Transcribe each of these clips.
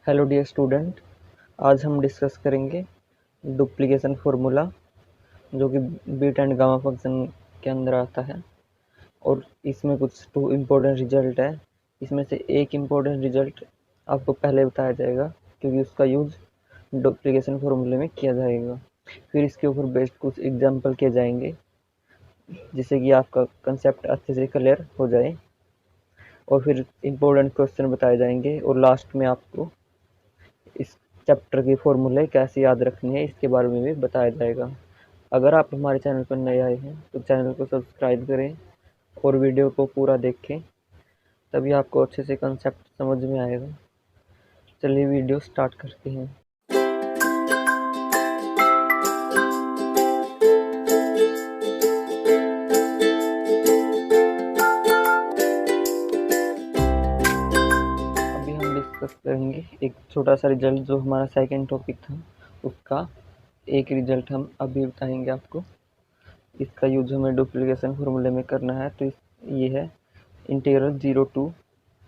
Hello dear student, आज हम discuss करेंगे डुप्लीकेशन फार्मूला जो कि बीटा एंड गामा फंक्शन के अंदर आता है। और इसमें कुछ टू इम्पोर्टेंट रिजल्ट है। इसमें से एक इम्पोर्टेंट रिजल्ट आपको पहले बताया जाएगा क्योंकि उसका यूज़ डुप्लीकेशन फार्मूले में किया जाएगा। फिर इसके ऊपर बेस्ड कुछ एग्जाम्पल किए जाएंगे जिससे कि आपका कंसेप्ट अच्छे से क्लियर हो जाए। और फिर इम्पोर्टेंट क्वेश्चन बताए जाएंगे और लास्ट में आपको इस चैप्टर के फॉर्मूले कैसे याद रखने हैं इसके बारे में भी बताया जाएगा। अगर आप हमारे चैनल पर नए आए हैं तो चैनल को सब्सक्राइब करें और वीडियो को पूरा देखें, तभी आपको अच्छे से कंसेप्ट समझ में आएगा। चलिए वीडियो स्टार्ट करते हैं। अभी हम डिस्कस करेंगे एक छोटा सा रिजल्ट जो हमारा सेकंड टॉपिक था, उसका एक रिजल्ट हम अभी बताएंगे आपको। इसका यूज हमें डुप्लीकेशन फार्मूले में करना है। तो ये है integral 0 to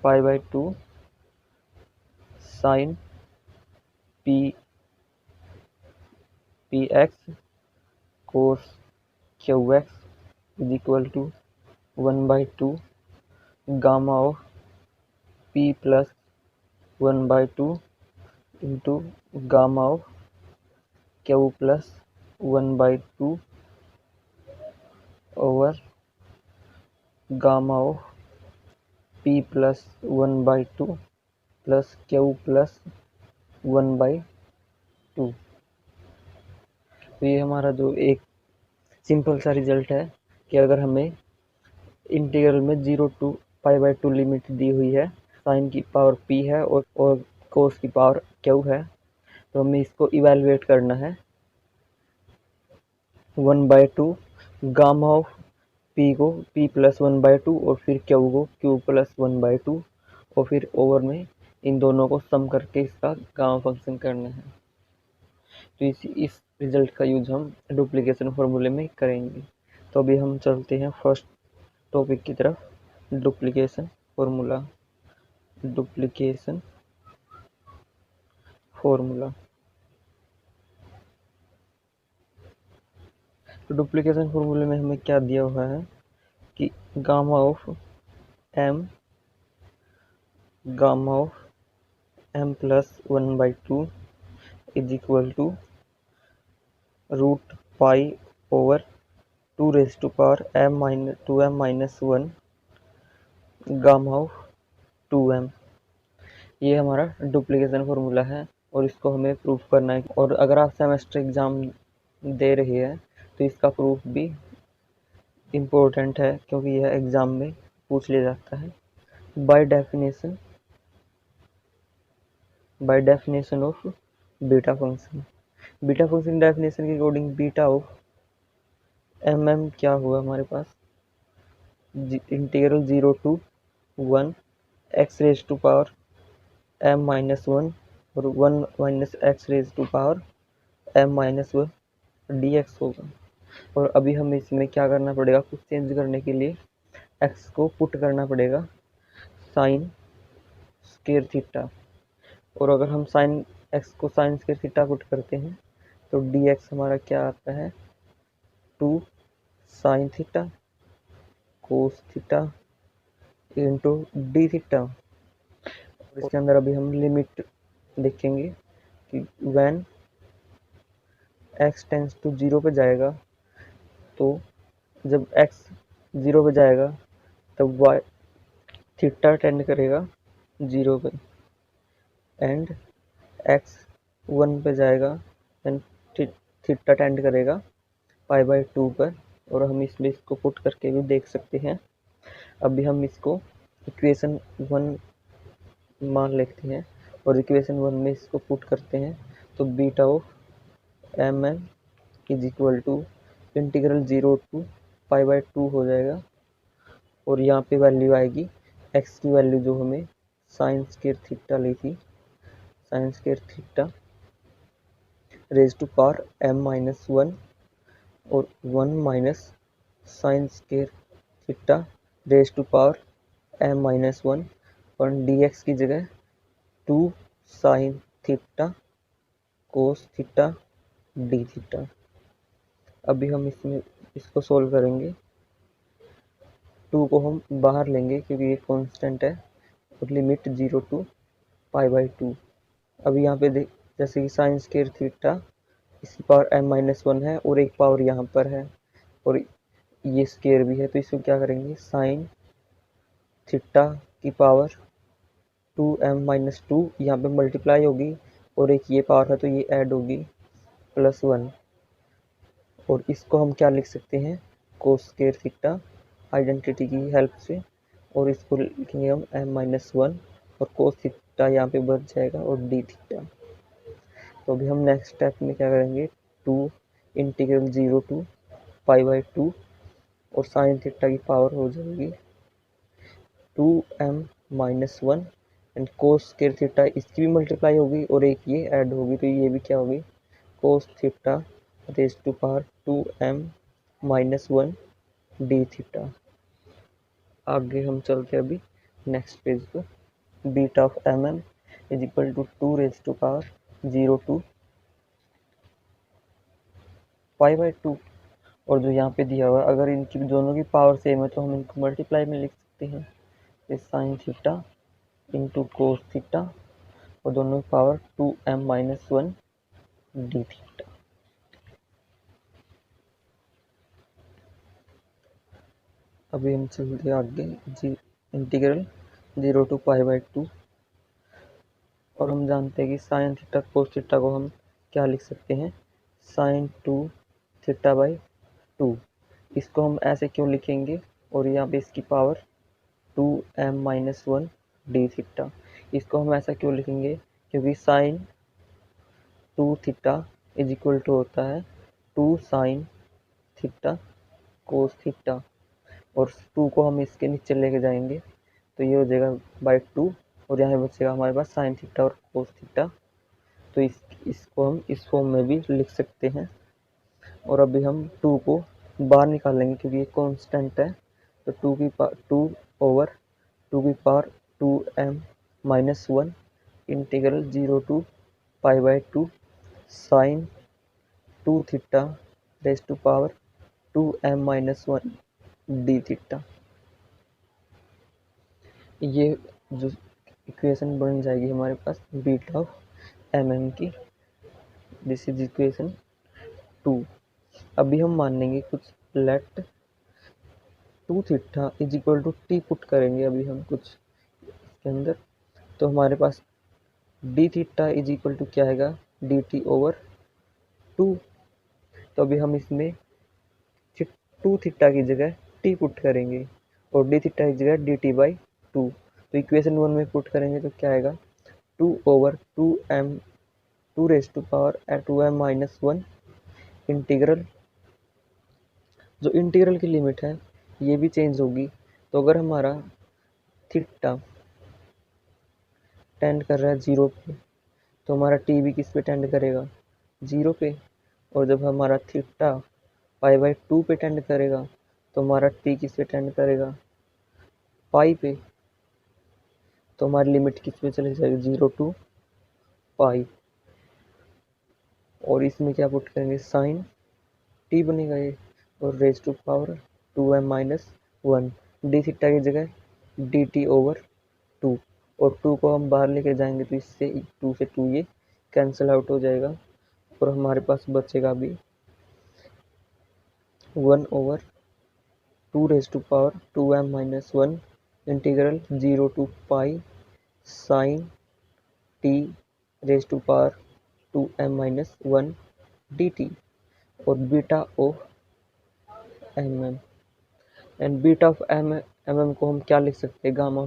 π/2 sine p x cos q x is equal to 1/2 gamma of p plus 1/2 into gamma of q plus 1/2 over gamma of p plus 1/2 plus q plus 1/2। तो ये हमारा जो एक सिंपल सा रिजल्ट है कि अगर हमें इंटीग्रल में 0 टू π/2 लिमिट दी हुई है, साइन की पावर p है और कोस की पावर q है, तो हमें इसको इवेलुएट करना है 1/2 गामा ऑफ p को p प्लस 1/2 और फिर q को q प्लस 1/2 और फिर ओवर में इन दोनों को सम करके इसका गामा फंक्शन करना है। तो इस रिजल्ट का यूज हम डुप्लीकेशन फार्मूले में करेंगे। तो अभी हम चलते हैं फर्स्ट टॉपिक की तरफ, डुप्लीकेशन फार्मूला। डुप्लीकेशन फार्मूला तो डुप्लीकेशन फार्मूले में हमें क्या दिया हुआ है कि gamma of m plus 1/2 is equal to root pi over 2 raise to power m minus 1 gamma of 2m। ये हमारा डुप्लीकेशन फार्मूला है और इसको हमें प्रूफ करना है। और अगर आप सेमेस्टर एग्जाम दे रही है तो इसका प्रूफ भी इम्पोर्टेंट है क्योंकि यह एग्जाम में पूछ लिया जाता है। By definition of beta function. Beta function definition के अकॉर्डिंग बीटा ऑफ mm क्या हुआ हमारे पास, integral 0 to 1 x raise to power m minus 1 और 1 minus x raise to power m minus 1 dx होगा। और अभी हमें इसमें क्या करना पड़ेगा, कुछ चेंज करने के लिए x को पुट करना पड़ेगा साइन स्क्वायर थीटा। और अगर हम साइन x को साइन स्क्वायर थीटा पुट करते हैं तो dx हमारा क्या आता है, 2 sine theta cos theta into D theta. इसके अंदर अभी हम लिमिट देखेंगे कि व्हेन x टेंस टू 0 पे जाएगा, तो जब x 0 पे जाएगा तब y थीटा टेंड करेगा 0 पे, एंड x 1 पे जाएगा एंड थीटा टेंड करेगा π/2 पर। और हम इसमें इसको पुट करके भी देख सकते हैं। अभी हम इसको इक्वेशन 1 मान लेते हैं और इक्वेशन 1 में इसको पुट करते हैं तो beta of mm is equal to integral 0 to π/2 हो जाएगा। और यहाँ पे वैल्यू आएगी x की वैल्यू जो हमें साइन स्क्वायर थीटा ली थी, sine square theta raise to power m minus 1 और 1 minus sine square theta raise to power m minus 1 और dx की जगह 2 sine theta cos theta d theta. अभी हम इसको सोल्व करेंगे। 2 को हम बाहर लेंगे क्योंकि ये कांस्टेंट है, और लिमिट 0 टू π/2। अभी यहाँ पे देख, जैसे कि साइन स्क्वायर थीटा इसकी पावर m-1 है और एक पावर यहाँ पर है और ये स्क्वायर भी है, तो इसको क्या करेंगे, साइन थीटा की पावर 2m-2 यहाँ पे मल्टीप्लाई होगी और एक ये पावर है तो ये ऐड होगी +1, और इसको हम क्या लिख सकते हैं, कोस स्क्वायर थीटा आइडेंटिटी की हेल्प से, और इसको लिखेंगे हम m-1 और कोस थीटा यहाँ पे बच जाएगा और डी थीटा। तो अभी हम नेक्स्ट स्टेप में क्या करेंगे, 2 इंटीग्रल 0 टू π/2 और साइन थीटा की पावर हो जाएगी 2m-1 and cos square theta इसकी भी मल्टीप्लाई होगी और एक ये ऐड होगी, तो ये भी क्या होगी, cos theta raise to power 2m-1 d theta. आगे हम चलते अभी नेक्स्ट पेज पर। Beta of mm is equal to 2 raise to power 0 to π/2, और जो यहाँ पे दिया हुआ है अगर इनकी दोनों की पावर सेम है तो हम इनको मल्टीप्लाई में लिख सकते हैं, sine theta into cos theta और दोनों की पावर 2m-1 डी थीटा। अभी हम चलते आगे इंटीग्रल 0 टू π/2, और हम जानते हैं कि साइन थीटा कोस थीटा को हम क्या लिख सकते हैं, साइन 2 थीटा/2। इसको हम ऐसे क्यों लिखेंगे, और यहाँ पे इसकी पावर 2m-1 डी थीटा। इसको हम ऐसा क्यों लिखेंगे, क्योंकि sine 2 theta is equal to होता है 2 साइन थीटा कोस थीटा, और 2 को हम इसके नीचे लेके जाएंगे तो ये हो जाएगा /2, और यहाँ बचेगा हमारे पास साइन थीटा और कोस थीटा। तो इसको हम इस फॉर्म में भी लिख सकते हैं। और अभी हम 2 को बाहर निकालेंगे क्योंकि ये कांस्टेंट है, तो 2 की m-1 integral 0 to π/2 sine 2 theta raise to power 2m-1 d theta. ये जो इक्वेशन बन जाएगी हमारे पास बीटा ऑफ mm की, दिस इज इक्वेशन 2। अभी हम मान लेंगे कुछ, let 2 theta is equal to t put करेंगे अभी हम कुछ इसके अंदर, तो हमारे पास d theta is equal to क्या आएगा, डी टी ओवर 2। तो अभी हम इसमें 2 थीटा की जगह टी पुट करेंगे और डी थीटा की जगह डी टी/2। तो इक्वेशन 1 में पुट करेंगे तो क्या आएगा, 2 raise to power 2m-1 integral, जो इंटीग्रल की लिमिट है ये भी चेंज होगी। तो अगर हमारा थीटा टेंड कर रहा है 0 पे तो हमारा टी भी किस पे टेंड करेगा, 0 पे, और जब हमारा थीटा π/2 पे टेंड करेगा तो हमारा टी किस पे टेंड करेगा, पाई पे, तो हमारी लिमिट किस पे चली जाएगी, 0 टू पाई, और इसमें क्या पुट करेंगे, साइन टी बनेगा ये, और raise to power 2m-1 d theta की जगह डी टी ओवर 2, और 2 को हम बाहर लेके जाएंगे तो इससे 2 से 2 ये कैंसिल आउट हो जाएगा, और हमारे पास बचेगा अभी 1/2 raise to power 2m-1 integral 0 to pi sine t raise to power 2m-1 dt, और beta of mm, and beta of mm को हम क्या लिख सकते हैं, गामा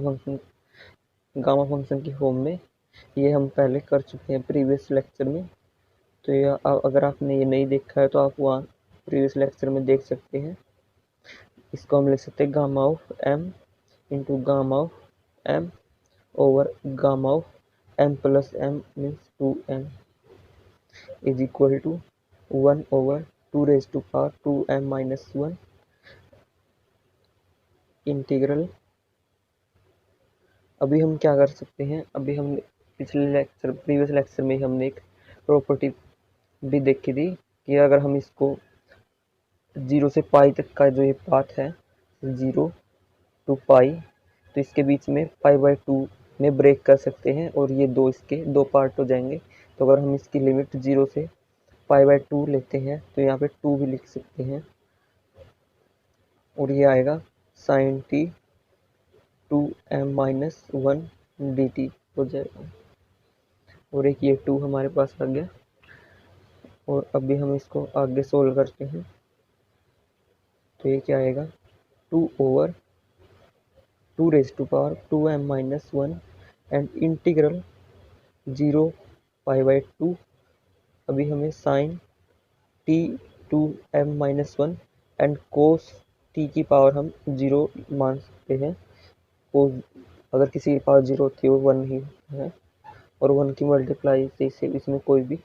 फंक्शन की फॉर्म में। ये हम पहले कर चुके हैं प्रीवियस लेक्चर में, तो ये अगर आपने ये नहीं देखा है तो आप वहाँ प्रीवियस लेक्चर में देख सकते हैं। इसको हम लिख सकते हैं gamma of m into gamma of m over gamma of m plus m means 2m is equal to 1/2 raise to power 2m-1 integral. अभी हम क्या कर सकते हैं, अभी हम प्रीवियस लेक्चर में हमने एक प्रॉपर्टी भी देखी थी कि अगर हम इसको 0 से पाई तक का जो ये पाथ है 0 टू पाई, तो इसके बीच में π/2 में ब्रेक कर सकते हैं और ये इसके दो पार्ट हो जाएंगे। तो अगर हम इसकी लिमिट 0 से π/2 लेते हैं तो यहाँ पे 2 भी लिख सकते हैं और ये आएगा sin t 2m-1 dt हो जाएगा। और एक ये 2 हमारे पास आ गया और अभी हम इसको आगे सोल्व करते हैं। तो ये क्या आएगा 2/2m-1 एंड इंटीग्रल 0 π/2। अभी हमें sin t 2m-1 and cos t की पावर हम 0 मान सकते हैं। cos अगर किसी की पावर 0 होती है वो 1 ही है और 1 की मल्टीप्लाई से इसमें कोई भी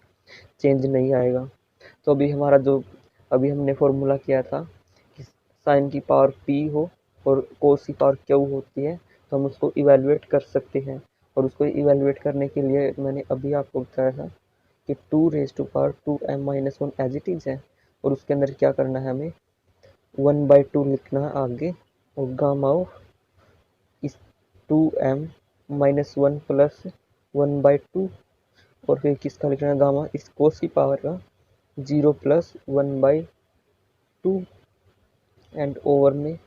चेंज नहीं आएगा। तो अभी हमारा जो अभी हमने फॉर्मूला किया था कि साइन की पावर p हो और cos की पावर q होती है, तो हम उसको इवेलुएट कर सकते हैं। और उसको इवेलुएट करने के लिए मैंने अभी आपको बताया था कि 2m-1 एज इट इज है और उसके अंदर क्या करना है, हमें 1/2 लिखना है आगे और गामा ऑफ इस 2m-1 प्लस 1/2 और फिर किसका लिखना है गामा इस कोस की पावर का 0 प्लस 1/2 एंड ओवर में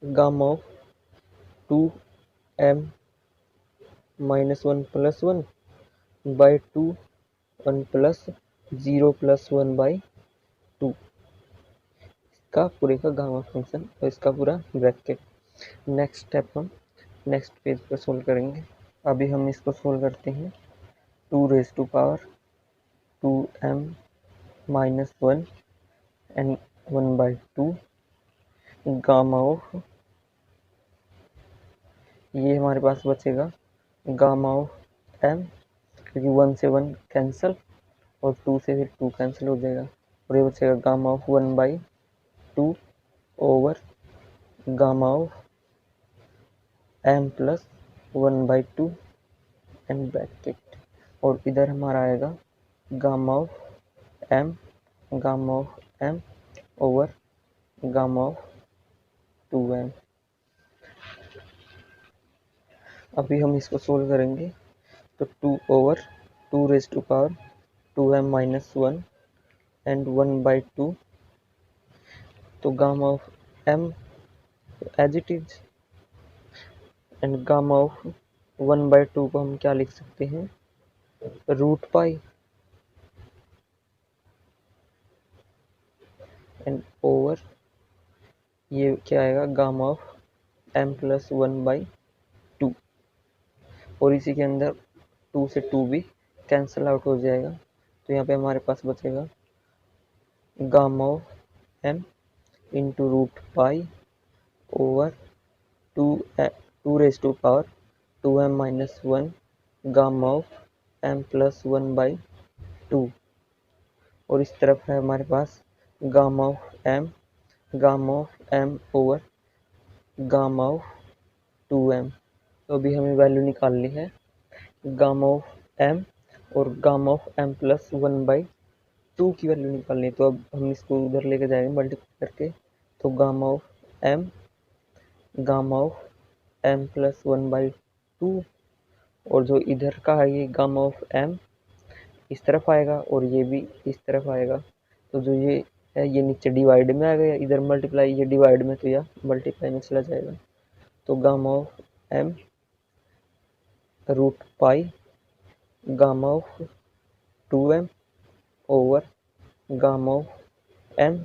gamma of 2m-1 plus 1/2 1 plus 0 plus 1/2 इसका पूरे का गामा फंक्शन और इसका पूरा ब्रैकेट। नेक्स्ट स्टेप हम नेक्स्ट पेज पर सोल्व करेंगे। अभी हम इसको सोल्व करते हैं 2m-1 एंड 1/2 गामा ऑफ ये हमारे पास बचेगा गामा ऑफ m, क्योंकि 1 से 1 कैंसिल और 2 से फिर 2 कैंसिल हो जाएगा और ये बचेगा gamma of 1/2 over gamma of m plus 1/2 and bracket. और इधर हमारा आएगा gamma of m over gamma of 2m। अभी हम इसको सोल्व करेंगे तो 2/2m-1 एंड 1/2 तो gamma of m as it is and gamma of 1/2 को हम क्या लिख सकते हैं √π एंड ओवर ये क्या आएगा गामा ऑफ m प्लस 1/2 और इसी के अंदर 2 से 2 भी कैंसिल आउट हो जाएगा। तो यहाँ पे हमारे पास बचेगा gamma of m into √π over 2m-1 gamma of m plus 1/2 और इस तरफ है हमारे पास gamma of m over gamma of 2m। तो अभी हमें वैल्यू निकालनी है गामा ऑफ m और गामा ऑफ m प्लस 1/2 की वैल्यू निकालनी है। तो अब हम इसको उधर लेके जाएंगे मल्टीप्लाई करके। तो गामा ऑफ m प्लस 1/2 और जो इधर का है ये गामा ऑफ m इस तरफ आएगा और ये भी इस तरफ आएगा। तो जो ये है ये नीचे डिवाइड में आ गया, इधर मल्टीप्लाई ये डिवाइड में तो यह मल्टीप्लाई में चला जाएगा। तो gamma of m √π gamma of 2m over gamma of m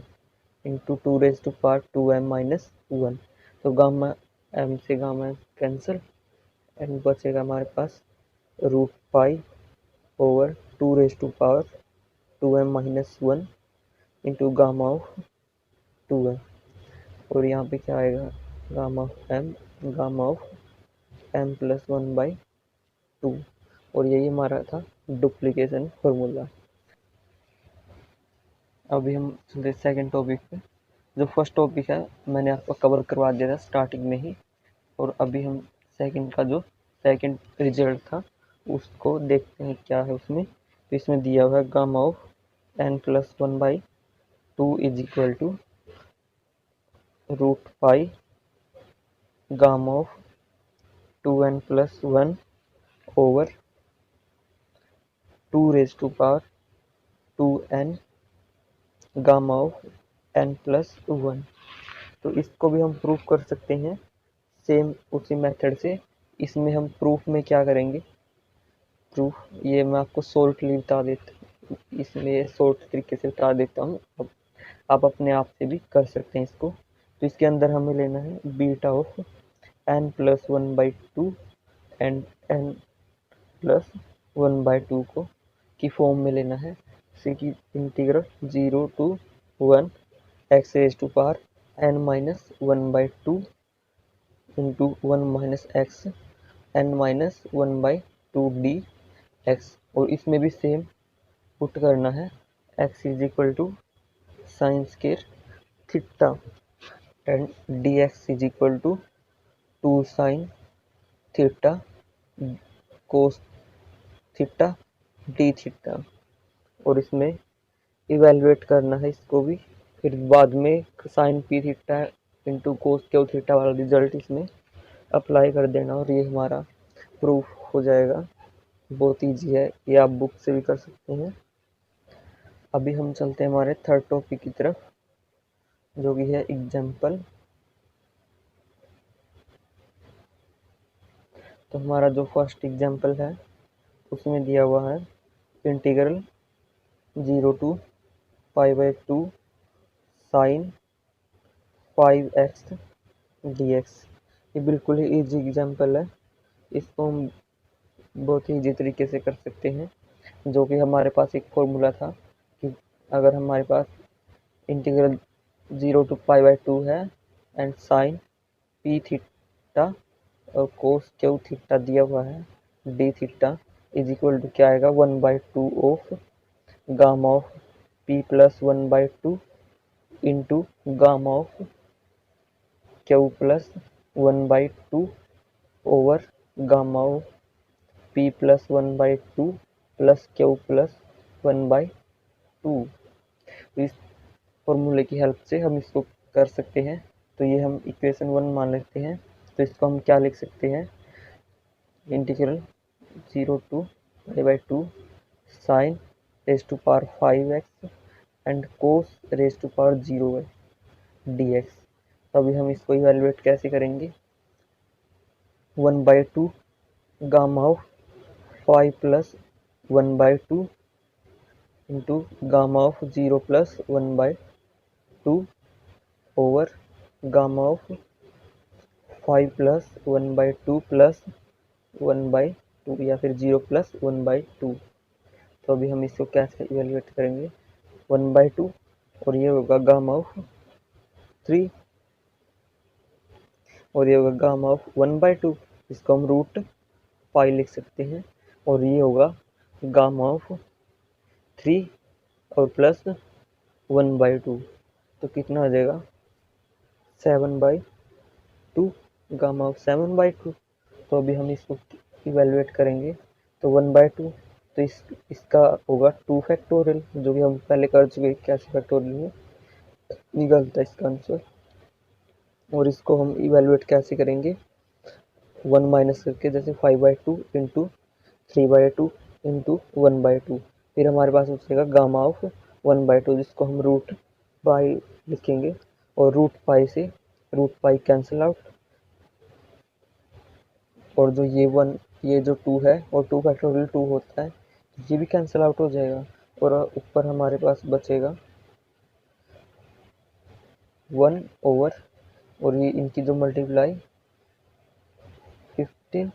into 2m-2m-1। तो गामा m से गामा m कैंसिल एंड बचेगा हमारे पास √π over 2m-1 into gamma of 2m और यहाँ पे क्या आएगा गामा ऑफ m प्लस 1/2 और यही हमारा था डुप्लीकेशन फॉर्मूला। अभी हम चलते सेकंड टॉपिक पे। जो फर्स्ट टॉपिक है मैंने आपको कवर करवा दिया था स्टार्टिंग में ही और अभी हम सेकंड का जो सेकंड रिजल्ट था उसको देखते हैं क्या है उसमें। तो इसमें दिया हुआ है gamma of n+1/2 is equal to root pi gamma of 2n+1 over 2 raise to power 2n gamma of n+1। तो इसको भी हम प्रूफ कर सकते हैं सेम उसी मेथड से। इसमें हम प्रूफ में क्या करेंगे, प्रूफ ये मैं आपको शॉर्टली बता देता हूँ, इसमें शॉर्ट तरीके से बता देता हूँ। अब आप अपने आप से भी कर सकते हैं इसको। तो इसके अंदर हमें लेना है beta of n+1/2 and n+1/2 को की फॉर्म में लेना है, जैसे कि integral 0 to 1 x raise to power n-1/2 into 1 minus x n-1/2 dx। और इसमें भी सेम पुट करना है x is equal to sine square theta and dx is equal to 2 sine theta cos theta d theta. और इसमें evaluate करना है इसको भी, फिर बाद में sine p theta into cos q theta वाला रिजल्ट इसमें अप्लाई कर देना और ये हमारा प्रूफ हो जाएगा। बहुत ईजी है, ये आप बुक से भी कर सकते हैं। अभी हम चलते हैं हमारे थर्ड टॉपिक की तरफ, जो कि है एग्जाम्पल। तो हमारा जो फर्स्ट एग्जाम्पल है उसमें दिया हुआ है integral 0 to π/2 sign 5x dx। ये बिल्कुल ही इजी एग्जाम्पल है, इसको हम बहुत ही इजी तरीके से कर सकते हैं। जो कि हमारे पास एक फॉर्मूला था कि अगर हमारे पास इंटीग्रल 0 to π/2 है एंड साइन पी थीटा और कोस क्यू थीटा दिया हुआ है d theta is equal to क्या आएगा 1/2 of gamma of p+1/2 into gamma of q plus 1/2 over gamma of p+1/2 plus q plus 1/2। इस फॉर्मूले की हेल्प से हम इसको कर सकते हैं। तो ये हम इक्वेशन 1 मान लेते हैं। तो इसको हम क्या लिख सकते हैं, integral 0 to π/2 sine raise to power 5x and cos raise to power 0 dx। अभी हम इसको इवेलुएट कैसे करेंगे, 1/2 gamma of 5 plus 1/2 into gamma of 0 plus 1/2 over gamma of 5 plus 1/2 plus 1/2 या फिर 0 प्लस 1/2। तो अभी हम इसको कैसे इवेलुएट करेंगे, 1/2 और ये होगा गामा ऑफ 3 और ये होगा गामा ऑफ 1/2, इसको हम रूट पाई लिख सकते हैं। और ये होगा गामा ऑफ 3 और प्लस 1/2, तो कितना आ जाएगा 7/2 गामा ऑफ 7/2। तो अभी हम इसको इवेलुएट करेंगे तो 1/2, तो इसका होगा 2 फैक्टोरियल, जो कि हम पहले कर चुके, कैसे फैक्टोरियल में निकलता है इसका आंसर। और इसको हम इवेलुएट कैसे करेंगे, 1 माइनस करके, जैसे 5/2 इंटू 3/2 इंटू 1/2। फिर हमारे पास बचेगा गामा ऑफ 1/2, जिसको हम रूट पाई लिखेंगे और रूट पाई से रूट पाई कैंसिल आउट। और जो ये जो 2 है और 2 फैक्टोरियल 2 होता है, ये भी कैंसिल आउट हो जाएगा। और ऊपर हमारे पास बचेगा 1 ओवर, और ये इनकी जो मल्टीप्लाई 15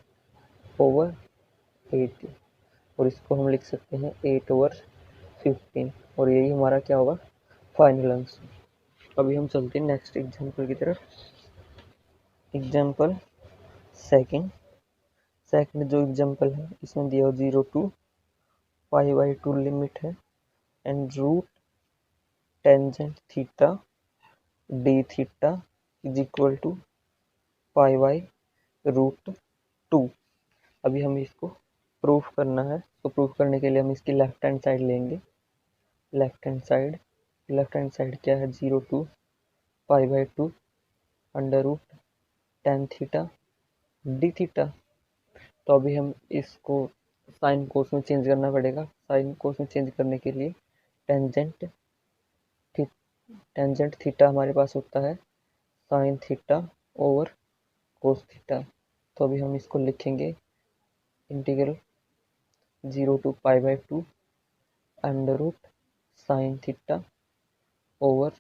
ओवर 80, और इसको हम लिख सकते हैं 8 ओवर 15, और यही हमारा क्या होगा फाइनल आंसर। अभी हम चलते हैं नेक्स्ट एग्जाम्पल की तरफ। एग्जाम्पल सेकंड जो एग्जाम्पल है इसमें दिया 0 to π/2 लिमिट है and root tangent theta d theta is equal to π/√2। अभी हम इसको प्रूफ करना है, तो प्रूफ करने के लिए हम इसकी लेफ्ट हैंड साइड लेंगे। लेफ्ट हैंड साइड क्या है, 0 to π/2 under root tan theta d theta. तो अभी हम इसको साइन कोस में चेंज करना पड़ेगा। साइन कोस में चेंज करने के लिए टेंजेंट थीटा हमारे पास होता है sine theta over cos theta. तो अभी हम इसको लिखेंगे integral 0 to π/2 under root sine theta over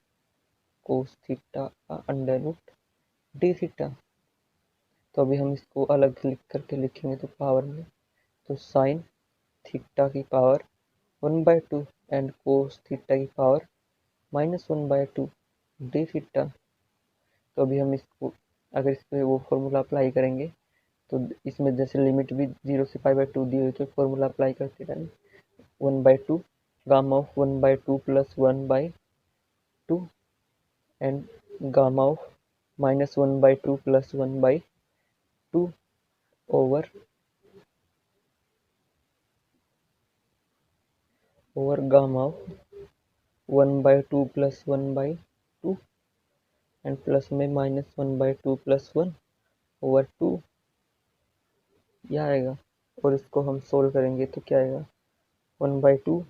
cos theta under root d theta. तो अभी हम इसको अलग लिख करके लिखेंगे तो पावर में, तो साइन थीटा की पावर 1/2 एंड कोस थीटा की पावर -1/2 डी थीटा। तो अभी हम इसको अगर इस पर वो फॉर्मूला अप्लाई करेंगे तो इसमें जैसे लिमिट भी 0 से π/2 दी हुई, तो फॉर्मूला अप्लाई करते रहेंगे 1/2 gamma of 1/2 plus 1/2 and gamma of -1/2 plus 1/2 over gamma of 1/2 plus 1/2 and plus में -1/2 प्लस 1/2 यह आएगा। और इसको हम सोल्व करेंगे तो क्या आएगा, 1/2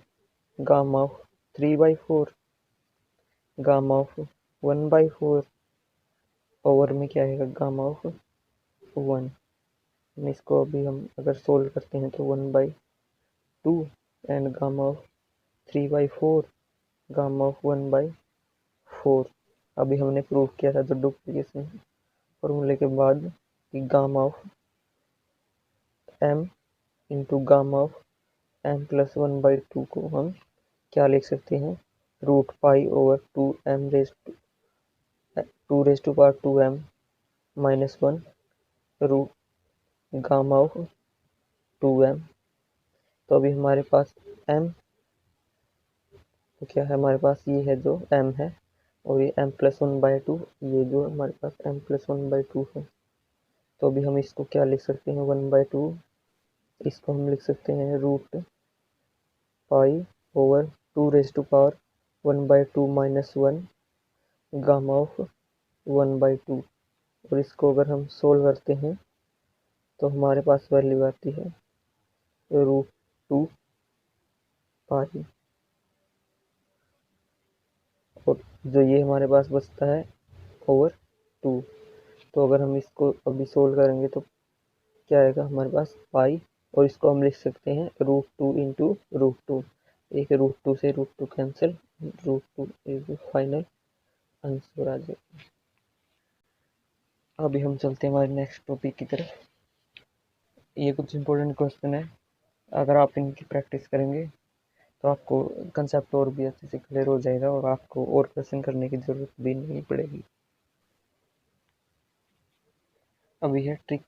gamma of 3/4 gamma of 1/4 over में क्या आएगा, गामा ऑफ 1। इसको अभी हम अगर सोल्व करते हैं तो 1/2 and gamma of 3/4 gamma of 1/4। अभी हमने प्रूव किया था तो डुप्लीकेशन फॉर्मूले के बाद कि gamma of m into gamma of m plus 1/2 को हम क्या लिख सकते हैं, root pi over 2m raise to power 2m minus 1 root gamma of 2m। तो अभी हमारे पास m तो क्या है, हमारे पास ये है जो m है और ये m प्लस 1/2, ये जो हमारे पास m प्लस 1/2 है। तो अभी हम इसको क्या लिख सकते हैं, 1/2 इसको हम लिख सकते हैं root pi over 2 raise to power 1/2 minus 1 gamma of 1/2। और इसको अगर हम सोल्व करते हैं तो हमारे पास वैल्यू आती है √2 पाई, और जो ये हमारे पास बचता है ओवर 2। तो अगर हम इसको अभी सोल्व करेंगे तो क्या आएगा हमारे पास पाई, और इसको हम लिख सकते हैं √2 इंटू √2। एक √2 से √2 कैंसिल, √2 इज फाइनल आंसर आ जाएगा। अभी हम चलते हैं हमारे नेक्स्ट टॉपिक की तरफ। ये कुछ इंपॉर्टेंट क्वेश्चन है, अगर आप इनकी प्रैक्टिस करेंगे तो आपको कंसेप्ट और भी अच्छे से क्लियर हो जाएगा और आपको और क्वेश्चन करने की ज़रूरत भी नहीं पड़ेगी। अभी है ट्रिक।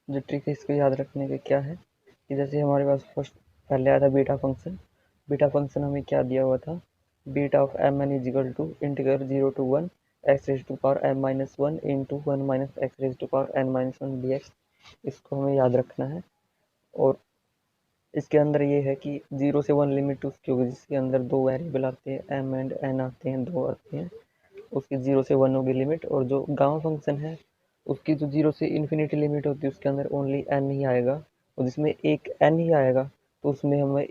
जो ट्रिक है इसको याद रखने के क्या है कि जैसे हमारे पास फर्स्ट पहले आया था बीटा फंक्शन हमें क्या दिया हुआ था, beta of M N is equal to integral 0 to 1 x raise to power m minus 1 into 1 minus x raise to power n minus 1 dx। इसको हमें याद रखना है। और इसके अंदर ये है कि 0 से 1 लिमिट उसकी होगी जिसके अंदर दो वेरिएबल आते हैं m एंड n आते हैं, दो आते हैं, उसकी 0 से 1 होगी लिमिट। और जो गामा फंक्शन है उसकी जो 0 से इन्फिनिटी लिमिट होती है उसके अंदर ओनली n ही आएगा, और जिसमें एक n ही आएगा तो उसमें हमें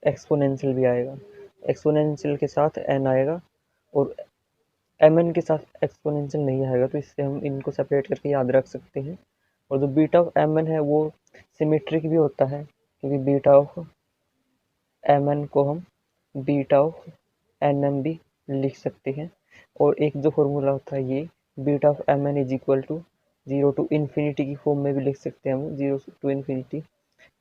एक्सपोनेंशियल भी आएगा, एक्सपोनेंशियल के साथ n आएगा, और mn के साथ एक्सपोनेंशियल नहीं आएगा। तो इससे हम इनको सेपरेट करके याद रख सकते हैं। और जो बीटा ऑफ mn है वो सिमेट्रिक भी होता है, क्योंकि बीटा ऑफ mn को हम बीटा ऑफ nm भी लिख सकते हैं। और एक जो फॉर्मूला होता है ये beta of mn is equal to 0 to infinity की फॉर्म में भी लिख सकते हैं हम, 0 to infinity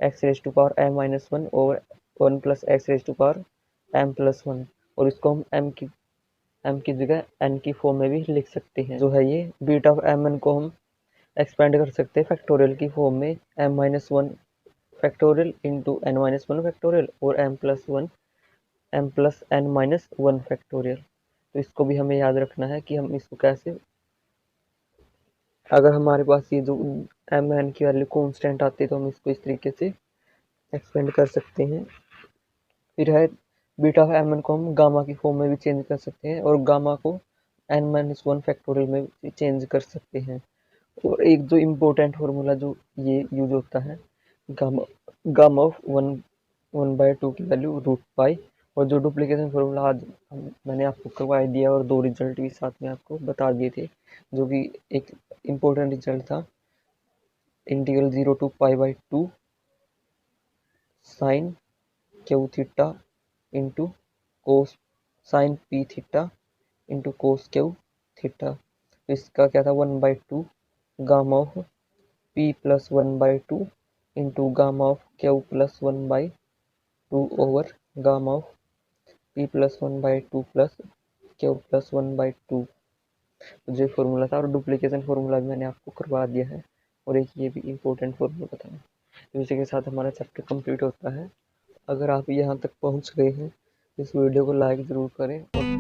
x raise to power m minus 1 over 1 plus x raise to power m plus 1। और इसको हम m की जगह n की फॉर्म में भी लिख सकते हैं। जो है ये बीटा ऑफ mn को हम एक्सपेंड कर सकते हैं फैक्टोरियल की फॉर्म में m minus 1 factorial into n minus 1 factorial और m plus n minus 1 factorial. तो इसको भी हमें याद रखना है कि हम इसको कैसे, अगर हमारे पास ये जो m n की वैल्यू कॉन्स्टेंट आती है तो हम इसको इस तरीके से एक्सपेंड कर सकते हैं। फिर है बीटा ऑफ एम एन को हम गामा की फॉर्म में भी चेंज कर सकते हैं और गामा को n-1 फैक्टोरियल में भी चेंज कर सकते हैं। और एक जो इम्पोर्टेंट फार्मूला जो ये यूज होता है, गामा गामा ऑफ 1/2 की वैल्यू रूट पाई। और जो डुप्लीकेशन फार्मूला आज मैंने आपको करवा दिया और 2 रिजल्ट भी साथ में आपको बता दिए थे, जो कि एक इम्पोर्टेंट रिजल्ट था integral 0 to π/2 sine q theta into cos sine p theta into cos q theta. इसका क्या था 1/2 gamma of p plus 1/2 into gamma of q plus 1/2 over gamma of p plus 1/2 plus q plus 1/2। जो formula था और duplication formula भी मैंने आपको करवा दिया है और एक ये भी इम्पोर्टेंट फार्मूला था। तो इसी के साथ हमारा चैप्टर कंप्लीट होता है। अगर आप यहाँ तक पहुँच गए हैं इस वीडियो को लाइक ज़रूर करें और